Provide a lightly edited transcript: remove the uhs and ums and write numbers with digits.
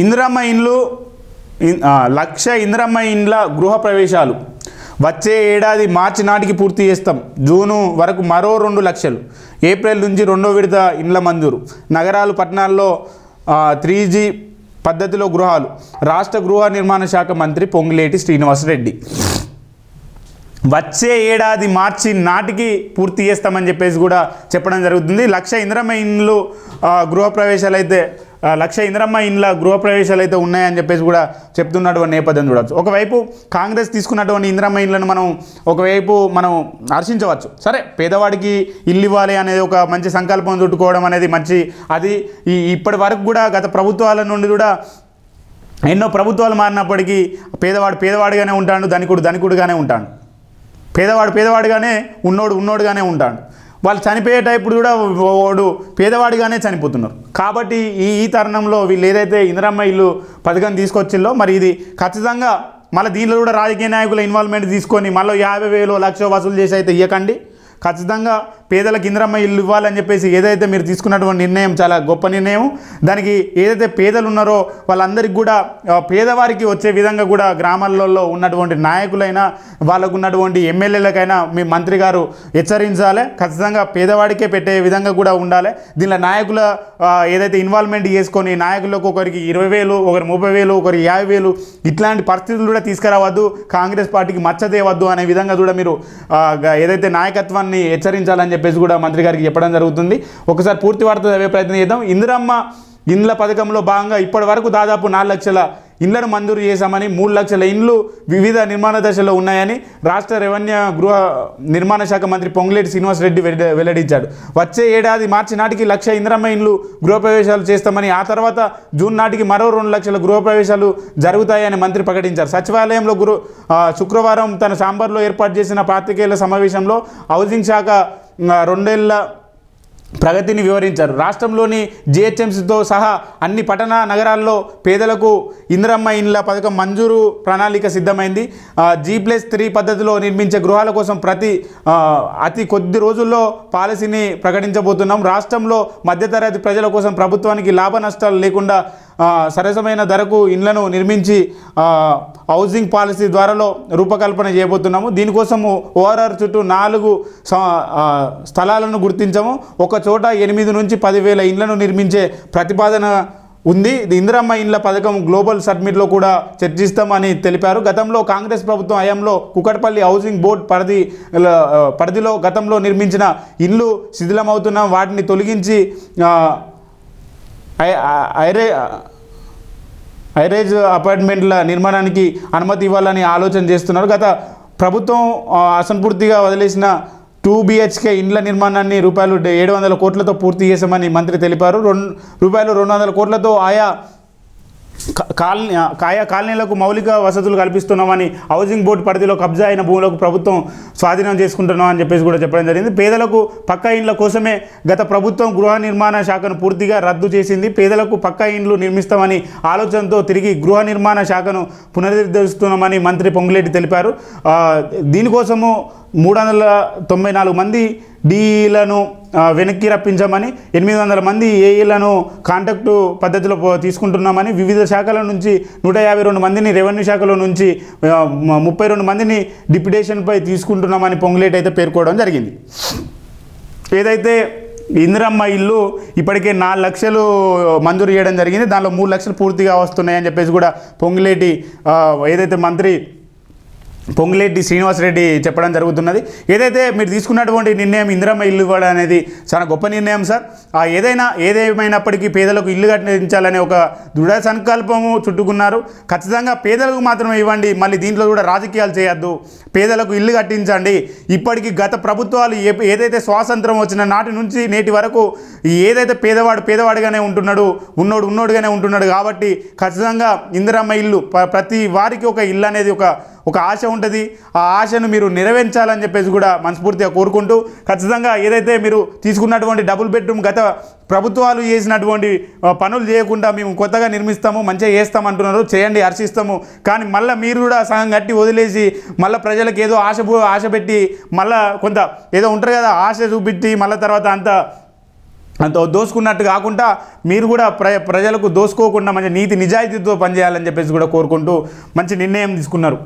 ఇందిరమ్మ ఇండ్లు లక్ష ఇందిరమ్మ ఇండ్ల గృహ ప్రవేశాలు వచ్చే ఏడాది మార్చి నాటికి పూర్తి చేస్తాం. జూను వరకు మరో 2 లక్షలు. ఏప్రిల్ నుంచి 2వ విడత ఇండ్ల మంజూరు. నగరాలు పట్టణాల్లో 3G పద్ధతిలో గృహాలు. రాష్ట్ర గృహ నిర్మాణ శాఖ మంత్రి పొంగులేటి శ్రీనివాసరెడ్డి. వచ్చే ఏడాది మార్చి నాటికి పూర్తి చేస్తామని చెప్పేసి కూడా చెప్పడం జరుగుతుంది. లక్ష ఇందిరమ్మ ఇండ్లు గృహప్రవేశాలు అయితే లక్ష ఇందిరమ్మ ఇండ్ల గృహప్రవేశాలు అయితే ఉన్నాయని చెప్పేసి కూడా చెప్తున్నటువంటి నేపథ్యం చూడవచ్చు. ఒకవైపు కాంగ్రెస్ తీసుకున్నటువంటి ఇందిరమ్మ ఇండ్లను మనం హర్షించవచ్చు. సరే, పేదవాడికి ఇల్లు ఇవ్వాలి అనేది ఒక మంచి సంకల్పం చుట్టుకోవడం అనేది మంచి. అది ఇప్పటి వరకు కూడా గత ప్రభుత్వాల నుండి కూడా ఎన్నో ప్రభుత్వాలు మారినప్పటికీ పేదవాడు పేదవాడిగానే ఉంటాడు, ధనికుడు ధనికుడుగానే ఉంటాడు. పేదవాడు పేదవాడిగానే ఉన్నోడుగానే ఉంటాడు. వాళ్ళు చనిపోయేటప్పుడు కూడా వాడు పేదవాడిగానే చనిపోతున్నారు. కాబట్టి ఈ తరుణంలో వీళ్ళు ఏదైతే ఇందిరమ్మ ఇల్లు పథకం తీసుకొచ్చిల్లో మరి ఇది ఖచ్చితంగా మళ్ళీ దీనిలో కూడా రాజకీయ నాయకుల ఇన్వాల్వ్మెంట్ తీసుకొని మళ్ళీ 50,000 లక్ష వసూలు చేసి అయితే ఇవ్వకండి. ఖచ్చితంగా పేదలకు ఇందిరమ్మ ఇల్లు ఇవ్వాలని చెప్పేసి ఏదైతే మీరు తీసుకున్నటువంటి నిర్ణయం చాలా గొప్ప నిర్ణయం. దానికి ఏదైతే పేదలు ఉన్నారో వాళ్ళందరికీ కూడా పేదవారికి వచ్చే విధంగా కూడా గ్రామాలలో ఉన్నటువంటి నాయకులైనా వాళ్ళకు ఉన్నటువంటి ఎమ్మెల్యేలకైనా మీ మంత్రి గారు హెచ్చరించాలి. ఖచ్చితంగా పేదవాడికే పెట్టే విధంగా కూడా ఉండాలి. దీనిలో నాయకుల ఏదైతే ఇన్వాల్వ్మెంట్ చేసుకొని నాయకులకు ఒకరికి 20,000, ఒకరి 30,000, ఒకరి 50,000 ఇట్లాంటి పరిస్థితులు కూడా తీసుకురావద్దు. కాంగ్రెస్ పార్టీకి మచ్చదేవద్దు అనే విధంగా కూడా మీరు ఏదైతే నాయకత్వాన్ని హెచ్చరించాలని చెప్పేసి కూడా మంత్రి గారికి చెప్పడం జరుగుతుంది. ఒకసారి పూర్తి వార్త చదివే ప్రయత్నం చేద్దాం. ఇందిరమ్మ ఇండ్ల పథకంలో భాగంగా ఇప్పటి వరకు దాదాపు 4 లక్షల ఇండ్లను మంజూరు చేశామని, 3 లక్షల ఇండ్లు వివిధ నిర్మాణ దశలో ఉన్నాయని రాష్ట్ర రెవెన్యూ గృహ నిర్మాణ శాఖ మంత్రి పొంగులేటి శ్రీనివాసరెడ్డి వెల్లడించాడు. వచ్చే ఏడాది మార్చి నాటికి 1 లక్ష ఇందిరమ్మ ఇండ్లు గృహప్రవేశాలు చేస్తామని, ఆ తర్వాత జూన్ నాటికి మరో 2 లక్షల గృహప్రవేశాలు జరుగుతాయని మంత్రి ప్రకటించారు. సచివాలయంలో శుక్రవారం తన ఛాంబర్లో ఏర్పాటు చేసిన పాత్రికేయుల సమావేశంలో హౌసింగ్ శాఖ 2 ఏళ్ల ప్రగతిని వివరించారు. రాష్ట్రంలోని GHMCతో సహా అన్ని పట్టణ నగరాల్లో పేదలకు ఇందిరమ్మ ఇండ్ల పథకం మంజూరు ప్రణాళిక సిద్ధమైంది. G+3 పద్ధతిలో నిర్మించే గృహాల కోసం అతి కొద్ది రోజుల్లో పాలసీని ప్రకటించబోతున్నాం. రాష్ట్రంలో మధ్యతరగతి ప్రజల కోసం ప్రభుత్వానికి లాభ నష్టాలు లేకుండా సరసమైన ధరకు ఇండ్లను నిర్మించి హౌసింగ్ పాలసీ ద్వారాలో రూపకల్పన చేయబోతున్నాము. దీనికోసము ORR చుట్టూ 4 స్థలాలను గుర్తించాము. ఒక చోట 8 నుంచి 10,000 ఇండ్లను నిర్మించే ప్రతిపాదన ఉంది. ఇందిరమ్మ ఇండ్ల పథకం గ్లోబల్ సబ్మిట్లో కూడా చర్చిస్తామని తెలిపారు. గతంలో కాంగ్రెస్ ప్రభుత్వం హయాంలో కుకట్పల్లి హౌసింగ్ బోర్డ్ పరిధిలో గతంలో నిర్మించిన ఇండ్లు శిథిలమవుతున్న వాటిని తొలగించి హైరేజ్ అపార్ట్మెంట్ల నిర్మాణానికి అనుమతి ఇవ్వాలని ఆలోచన చేస్తున్నారు. గత ప్రభుత్వం అసంపూర్తిగా వదిలేసిన 2 BHK ఇండ్ల నిర్మాణాన్ని రూపాయలు 700 కోట్లతో పూర్తి చేశామని మంత్రి తెలిపారు. రూపాయలు 200 కోట్లతో ఆయా కాలనీలకు మౌలిక వసతులు కల్పిస్తున్నామని, హౌసింగ్ బోర్డు పరిధిలో కబ్జా అయిన భూములకు ప్రభుత్వం స్వాధీనం చేసుకుంటున్నామని చెప్పేసి కూడా చెప్పడం జరిగింది. పేదలకు పక్కా ఇండ్ల కోసమే గత ప్రభుత్వం గృహ నిర్మాణ శాఖను పూర్తిగా రద్దు చేసింది. పేదలకు పక్కా ఇండ్లు నిర్మిస్తామని ఆలోచనతో తిరిగి గృహ నిర్మాణ శాఖను పునరుద్ధరిస్తున్నామని మంత్రి పొంగులేటి తెలిపారు. దీనికోసము 394 మంది DEలను వెనక్కి రప్పించామని, 800 మంది AEలను కాంట్రాక్టు పద్ధతిలో తీసుకుంటున్నామని, వివిధ శాఖల నుంచి 152 మందిని, రెవెన్యూ శాఖలో నుంచి 32 మందిని డిప్యుటేషన్పై తీసుకుంటున్నామని పొంగులేటి అయితే పేర్కోవడం జరిగింది. ఏదైతే ఇందిరమ్మ ఇల్లు ఇప్పటికే 4 లక్షలు మంజూరు చేయడం జరిగింది. దానిలో 3 లక్షలు పూర్తిగా వస్తున్నాయని చెప్పేసి కూడా పొంగులేటి ఏదైతే మంత్రి పొంగులేటి శ్రీనివాసరెడ్డి చెప్పడం జరుగుతున్నది. ఏదైతే మీరు తీసుకున్నటువంటి నిర్ణయం ఇందిరమ్మ ఇల్లు ఇవ్వడం అనేది చాలా గొప్ప నిర్ణయం సార్. ఏదేమైనప్పటికీ పేదలకు ఇల్లు కట్టించాలనే ఒక దృఢ సంకల్పము చుట్టుకున్నారు. ఖచ్చితంగా పేదలకు మాత్రమే ఇవ్వండి, మళ్ళీ దీంట్లో కూడా రాజకీయాలు చేయొద్దు. పేదలకు ఇల్లు కట్టించండి. ఇప్పటికీ గత ప్రభుత్వాలు ఏదైతే స్వాతంత్రం వచ్చిన నాటి నుంచి నేటి వరకు ఏదైతే పేదవాడిగానే ఉంటున్నాడు, ఉన్నోడుగానే ఉంటున్నాడు. కాబట్టి ఖచ్చితంగా ఇందిరమ్మ ఇల్లు ప్రతి వారికి ఒక ఇల్లు అనేది ఒక ఆశ ఉంటుంది. ఆ ఆశను మీరు నెరవేర్చాలని చెప్పేసి కూడా మనస్ఫూర్తిగా కోరుకుంటూ, ఖచ్చితంగా ఏదైతే మీరు తీసుకున్నటువంటి డబుల్ బెడ్రూమ్ గత ప్రభుత్వాలు చేసినటువంటి పనులు చేయకుండా మేము కొత్తగా నిర్మిస్తాము, మంచిగా చేస్తామంటున్నారు, చేయండి, హర్షిస్తాము. కానీ మళ్ళీ మీరు కూడా సగం కట్టి వదిలేసి మళ్ళీ ప్రజలకు ఏదో ఆశ పెట్టి మళ్ళీ కొంత ఏదో ఉంటారు కదా, ఆశ చూపెట్టి మళ్ళీ తర్వాత అంతా దోసుకున్నట్టు కాకుండా మీరు కూడా ప్రజలకు దోసుకోకుండా మంచి నీతి నిజాయితీతో పనిచేయాలని చెప్పేసి కూడా కోరుకుంటూ మంచి నిర్ణయం తీసుకున్నారు.